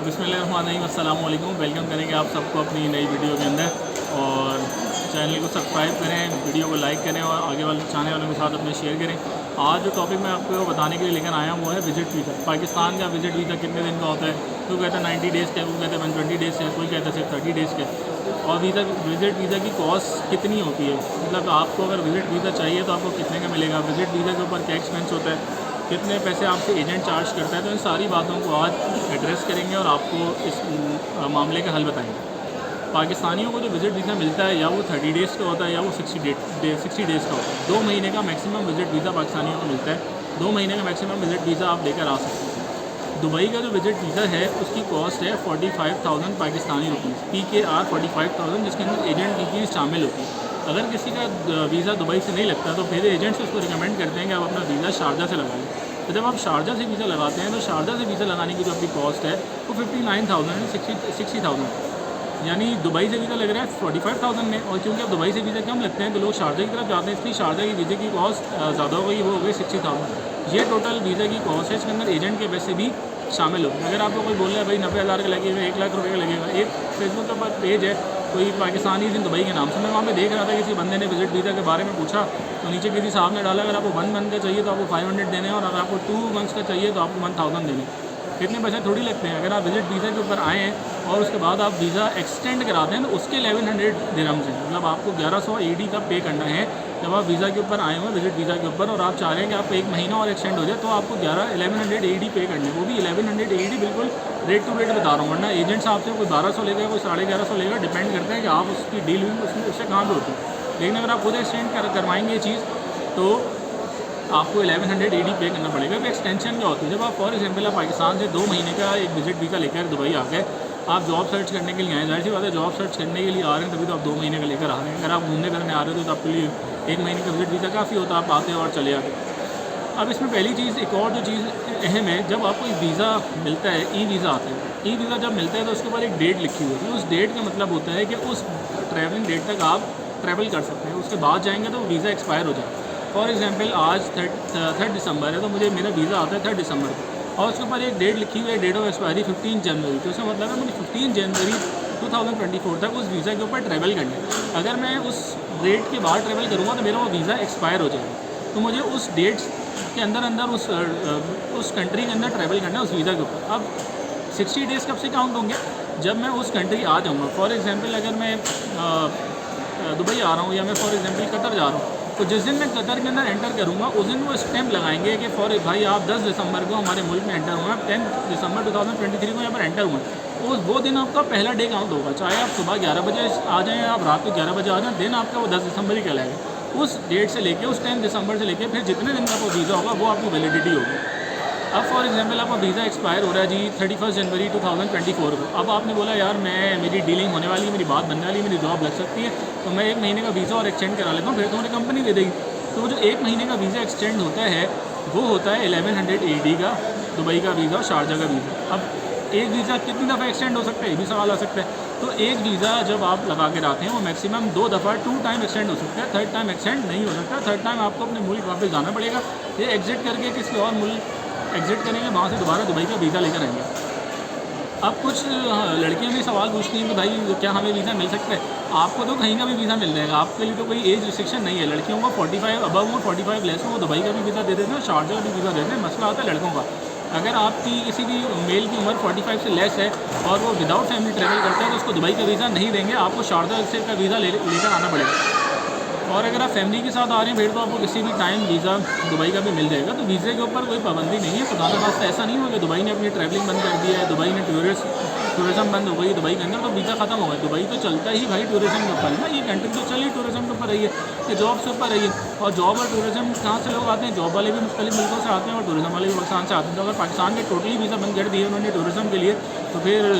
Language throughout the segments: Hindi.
बिस्मिल्लाहिर्रहमानिर्रहीम, अस्सलाम वालेकुम। वेलकम करेंगे आप सबको अपनी नई वीडियो के अंदर। और चैनल को सब्सक्राइब करें, वीडियो को लाइक करें और आगे वाले चाहने वालों के साथ अपने शेयर करें। आज जो टॉपिक मैं आपको बताने के लिए लेकर आया हूँ वो है विज़िट वीज़ा। पाकिस्तान का विज़िट वीज़ा कितने दिन का होता है? कोई कहता है 90 डेज़ का, कोई कहता है 120 डेज़ का, कोई कहता है सिर्फ 30 डेज़ का। और विज़िट वीज़ा की कॉस्ट कितनी होती है, मतलब आपको अगर विज़िट वीज़ा चाहिए तो आपको कितने का मिलेगा, विज़िट वीज़ा के ऊपर क्या एक्सपेंस होता है, कितने पैसे आपसे एजेंट चार्ज करता है। तो इन सारी बातों को आज एड्रेस करेंगे और आपको इस मामले का हल बताएंगे। पाकिस्तानियों को जो विज़िट वीज़ा मिलता है या वो 30 डेज़ का होता है या वो 60 डेज़ का होता है। 2 महीने का मैक्सिमम विज़िट वीज़ा पाकिस्तानियों को मिलता है। 2 महीने का मैक्सिमम विज़िट वीज़ा आप लेकर आ सकते हैं। दुबई का जो विज़िट वीज़ा है उसकी कॉस्ट है 45,000 पाकिस्तानी रुपीज़, PKR 45,000, जिसके अंदर एजेंट की फीस शामिल होती है। अगर किसी का वीज़ा दुबई से नहीं लगता तो फिर एजेंट्स उसको रिकमेंड करते हैं कि आप अपना वीज़ा शारजा से लगाएं। तो जब आप शारजा से वीज़ा लगाते हैं तो शारजा से वीज़ा लगाने की जो आपकी कॉस्ट है वो 59,000 60,000, यानी दुबई से वीज़ा लग रहा है 45,000 में। और क्योंकि अब दुबई से वीज़ा कम लगते हैं तो लोग शारजा की तरफ जाते हैं, इसलिए शारजा की वीज़े की कॉस्ट ज़्यादा हो गई, वो हो गई 60,000। ये टोटल वीज़ा की कॉस्ट है। इसके अंदर एजेंट के पैसे भी शामिल हो। अगर आपको कोई बोल रहा है भाई 90,000 का लगेगा, 1 लाख रुपये का लगेगा, एक फेसबुक के ऊपर पेज है कोई पाकिस्तानी दिन दुबई के नाम से, मैं वहाँ पे देख रहा था किसी बंदे ने विज़िट वीज़ा के बारे में पूछा तो नीचे किसी साहब ने डाला अगर आपको 1 मंथ का चाहिए तो आपको 500 देने हैं और अगर आपको 2 मंथ्स का चाहिए तो आपको 1000 देने। इतने पैसे थोड़ी लगते हैं। अगर आप विज़िट वीज़ा के ऊपर आए हैं और उसके बाद आप वीज़ा एक्सटेंड कराते हैं तो उसके 1100 दिरहम्स हैं, मतलब आपको 1100 AED का पे करना है जब आप वीज़ा के ऊपर आए हो विज़िट वीज़ा के ऊपर, और आप चाह रहे हैं कि आपको 1 महीना और एक्सटेंड हो जाए तो आपको 1100 AED पे करने, वो भी 1100 AED बिल्कुल रेट टू रेट बता रहा हूँ, वरना एजेंट साहब से कोई 1200 लेगा, कोई 1150 लेगा, डिपेंड करता है कि आप उसकी डील हुई उससे कहाँ पर होती है। लेकिन अगर आप खुद एक्सटेंड करवाएंगे ये चीज़ तो आपको 1100 AED पे करना पड़ेगा। तो एक्सटेंशन क्या होती है, जब आप फॉर एग्जांपल आप पाकिस्तान से 2 महीने का एक विज़िट वीज़ा लेकर दुबई आ गए, आप जॉब सर्च करने के लिए आए, जाहिर सी बात है जॉब सर्च करने के लिए आ रहे हैं तभी तो आप 2 महीने का लेकर आ रहे हैं। अगर आप घूमने फिरने आ रहे हो तो आपके लिए 1 महीने का विज़िट वीज़ा काफ़ी होता है, आप आते हो और चले आते। अब इसमें पहली चीज़, एक और जो चीज़ अहम है, जब आपको वीज़ा मिलता है, ई वीज़ा आता है, ई वीज़ा जब मिलता है तो उसके ऊपर एक डेट लिखी हुई है। उस डेट का मतलब होता है कि उस ट्रैवलिंग डेट तक आप ट्रैवल कर सकते हैं, उसके बाद जाएंगे तो वीज़ा एक्सपायर हो जाएगा। फॉर एग्जांपल आज 3 दिसंबर है तो मुझे मेरा वीज़ा आता है 3 दिसंबर को और उसके ऊपर एक डेट लिखी हुई है, डेट ऑफ एक्सपायरी 15 जनवरी। तो उसका मतलब है मुझे 15 जनवरी 2024 तक उस वीज़ा के ऊपर ट्रैवल करना है। अगर मैं उस डेट के बाद ट्रैवल करूँगा तो मेरा वो वीज़ा एक्सपायर हो जाएगा। तो मुझे उस डेट्स के अंदर उस कंट्री के अंदर ट्रैवल करना है उस वीज़ा के ऊपर। अब 60 डेज़ कब से काउंट होंगे? जब मैं उस कंट्री आ जाऊँगा। फॉर एग्जांपल अगर मैं दुबई आ रहा हूँ या मैं फॉर एग्जांपल कतर जा रहा हूँ, तो जिस दिन मैं कतर के अंदर एंटर करूँगा उस दिन वो स्टैम्प लगाएंगे कि फॉर भाई आप 10 दिसंबर को हमारे मुल्क में एंटर हुआ, 10 दिसंबर 2023 को यहाँ पर एंटर हुआ। वो दिन आपका पहला डे काउंट होगा, चाहे आप सुबह 11 बजे आ जाएँ, आप रात को 11 बजे आ जाएँ, दिन आपका वो 10 दिसंबर ही कहलाएगा। उस डेट से लेके उस 10 दिसंबर से लेके फिर जितने दिन का वो वीज़ा होगा वो आपकी वैलिडिटी होगी। अब फॉर एग्जांपल आपका वीज़ा एक्सपायर हो रहा है जी 31 जनवरी 2024 को। अब आपने बोला यार मेरी डीलिंग होने वाली है, मेरी बात बनने वाली है, मेरी जॉब लग सकती है, तो मैं 1 महीने का वीज़ा और एक्सटेंड करा लेता हूँ, फिर तो मुझे कंपनी दे देगी। तो वो जो 1 महीने का वीज़ा एक्सटेंड होता है वो होता है 1100 AED का, दुबई का वीज़ा और शारजा का वीज़ा। अब एक वीज़ा कितनी दफ़ा एक्सटेंड हो सकता है, ये भी सवाल आ सकता है। तो एक वीज़ा जब आप लगा के आते हैं वो मैक्सिमम 2 दफ़ा 2 टाइम एक्सटेंड हो सकता है, 3rd टाइम एक्सटेंड नहीं हो सकता। 3rd टाइम आपको अपने मुल्क वापस जाना पड़ेगा, ये एग्ज़िट करके किसी और मुल्क एग्ज़िट करेंगे, वहाँ से दोबारा दुबई का वीज़ा लेकर आएंगे। अब कुछ लड़कियाँ भी सवाल पूछती हैं कि भाई क्या हमें वीज़ा मिल सकता है? आपको तो कहीं का भी वीज़ा मिल जाएगा, आपके लिए तो कोई एज रिस्ट्रिक्शन नहीं है। लड़कियों को 45 अबव हो, 45 लेस हो, वो दुबई का भी वीज़ा दे देते हैं, शारजा का भी वीज़ा देते हैं। मसला आता है लड़कों का, अगर आपकी किसी भी मेल की उम्र 45 से लेस है और वो विदाउट फैमिली ट्रैवल करता है तो उसको दुबई का वीज़ा नहीं देंगे, आपको शारजा से का वीज़ा लेकर आना पड़ेगा। और अगर आप फैमिली के साथ आ रहे हैं फिर तो आपको किसी भी टाइम वीज़ा दुबई का भी मिल जाएगा। तो वीज़े के ऊपर कोई पाबंदी नहीं है। खुदा ना खास्ता ऐसा नहीं होगा कि दुबई ने अपनी ट्रैवलिंग बंद कर दिया है, दुबई ने टूरिज़्म बंद हो गई दुबई के अंदर तो वीज़ा ख़त्म हो गया। दुबई तो चलता ही भाई टूरिज़्म के ऊपर है ना, ये कंट्री तो चल ही टूरिज़्म के ऊपर रही है, ये जॉब से ऊपर रही है। और जॉब और टूरिज़्म कहाँ से लोग आते हैं? जॉब वाले भी मुख्तलिफ मुल्कों से आते हैं और टूरिज़्म वाले भी पाकिस्तान से आते हैं। तो अगर पाकिस्तान के टोटली वीज़ा बंद कर दिए उन्होंने टूरिज़्म के लिए तो फिर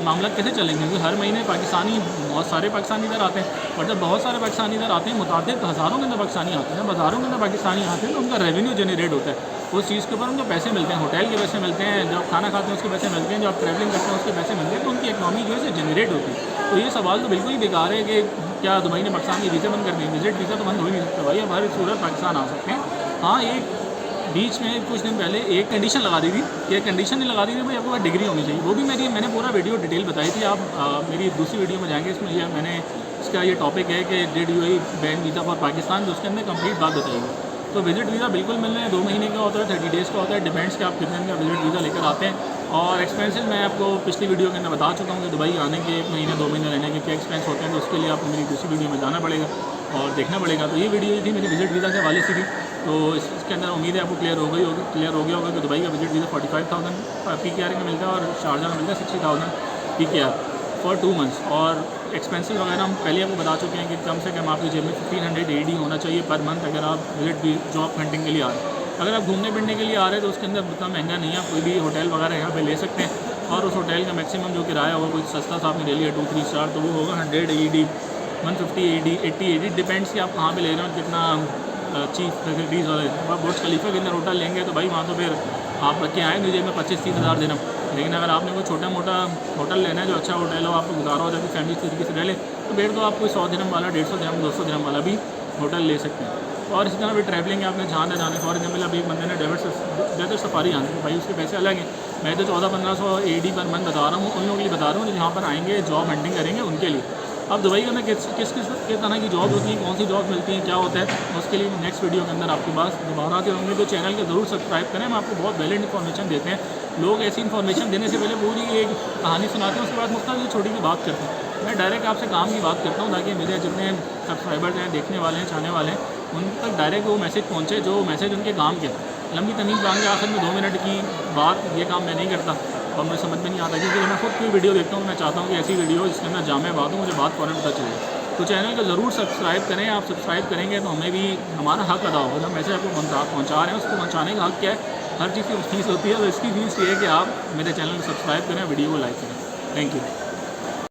मामला कैसे चलेंगे? क्योंकि हर महीने पाकिस्तानी बहुत सारे पाकिस्तानी इधर आते हैं और जब बहुत सारे पाकिस्तानी इधर आते हैं, मुतादिद हज़ारों के अंदर पाकिस्तानी आते हैं, हज़ारों के अंदर पाकिस्तानी आते हैं तो उनका रेवेन्यू जनरेट होता है, उस चीज़ के ऊपर उनको पैसे मिलते हैं, होटल के पैसे मिलते हैं, जो आप खाना खाते हैं उसके पैसे मिलते हैं, जो आप ट्रैवलिंग करते हैं उसके पैसे मिलते हैं, तो उनकी इकनॉमी जो है जनरेट होती है। तो ये सवाल तो बिल्कुल ही बेकार है कि क्या दुबई ने पाकिस्तान के वीज़े बंद कर दिए? विज़िट वीज़ा तो बंद हो ही नहीं सकता भाई, अब हर सूरत पाकिस्तान आ सकते हैं। हाँ, एक बीच में कुछ दिन पहले एक कंडीशन लगा दी थी कि कंडीशन नहीं लगा दी थी भाई आपको डिग्री होनी चाहिए। वो भी मैंने पूरा वीडियो डिटेल बताई थी। आप मेरी दूसरी वीडियो में जाएंगे, इसमें ये मैंने इसका ये टॉपिक है कि did UAE ban visa for Pakistan, तो उसके अंदर कंप्लीट बात बताइए। तो विजिट वीज़ा बिल्कुल मिलना है, 2 महीने का होता है, 30 डेज़ का होता है, डिपेंड्स कि आप कितने दिन का विजिट वीज़ा लेकर आते हैं। और एक्सपेंसेस मैं आपको पिछली वीडियो के अंदर बता चुका हूँ कि दुबई आने के 1 महीने 2 महीने रहने के क्या एक्सपेंस होते हैं, तो उसके लिए आपको मेरी दूसरी वीडियो में जाना पड़ेगा और देखना पड़ेगा। तो ये वीडियो थी मेरी विजिट वीज़ा के हवाले से थी। तो इसके अंदर उम्मीद है आपको क्लियर हो गया होगा कि दुबई का विजिट वीज़ा 45,000 PKR में मिलता है और शारजा में मिलता है 60,000 PKR फॉर 2 मंथ्स। और एक्सपेंसेस वगैरह हम पहले आपको बता चुके हैं कि कम से कम आपकी जेब में 1500 AED होना चाहिए पर मंथ अगर आप विजिट जॉब हंटिंग के लिए आ रहे हैं। अगर आप घूमने फिरने के लिए आ रहे हैं तो उसके अंदर उतना महंगा नहीं है, आप कोई भी होटल वगैरह यहाँ पे ले सकते हैं और उस होटल का मैक्सिमम जो किराया होगा, कोई सस्ता सा आपने ले लिया 2-3 स्टार, तो वो होगा 100 AED, 150 AED, 80 AED, डिपेंड्स कि आप कहाँ पे ले रहे हो, कितना चीप फैसिलिटीज़ वाले। आप बुर्ज खलीफा के अंदर होटल लेंगे तो भाई वहाँ तो फिर आप रख के आएंगे जेब में 25-30 हज़ार देना। लेकिन अगर आपने कोई छोटा मोटा होटल लेना है जो अच्छा होटल हो, आपको गुजारा हो जाए फैमिली तरीके से रह ले, तो फिर तो आप कोई 100 दिरहम वाला, 150 दिरहम, 200 दिरहम वाला भी होटल ले सकते हैं। और इसी तरह भी ट्रैवलिंग आपने जाना जाने, फॉर एग्जाम्पल अभी एक बंदे ने डेजर्ट सफारी जाना है, भाई उसके पैसे अलग हैं। मैं तो 1400-1500 AED पर मंथ बता रहा हूँ, उन लोगों के लिए बता रहा हूँ जो यहाँ पर आएंगे जॉब हंटिंग करेंगे उनके लिए। अब दुबई के अंदर किस तरह की जॉब होती है, कौन सी जॉब मिलती है, क्या होता है, उसके लिए नेक्स्ट वीडियो के अंदर आपके पास दोबारा आते होंगे। तो चैनल को ज़रूर सब्सक्राइब करें, हम आपको बहुत वैलिड इन्फॉर्मेशन देते हैं। लोग ऐसी इन्फॉर्मेशन देने से पहले पूरी एक कहानी सुनाते हैं, उसके बाद मुख्तलिफ छोटी सी बात करते हैं। मैं डायरेक्ट आपसे काम की बात करता हूँ ताकि मेरे जितने सब्सक्राइबर्स हैं, देखने वाले हैं, चाहने वाले हैं, उन तक डायरेक्ट वो मैसेज पहुँचे जो मैसेज उनके काम के। लंबी तमीज़ बांध के आखिर में 2 मिनट की बात, ये काम मैं नहीं करता और मुझे समझ में नहीं आता, क्योंकि मैं खुद कोई वीडियो देखता हूँ, मैं चाहता हूँ कि ऐसी वीडियो जिसके अंदर जामे बात हो, मुझे बात फ़ौरन पता चले। तो चैनल को ज़रूर सब्सक्राइब करें। आप सब्सक्राइब करेंगे तो हमें भी हमारा हक अदा होगा। हम मैसेज आपको पहुँचा रहे हैं, उसको पहुँचाने का हक क्या है, हर चीज़ की फीस होती है, तो इसकी फीस ये है कि आप मेरे चैनल को सब्सक्राइब करें, वीडियो को लाइक करें। Thank you.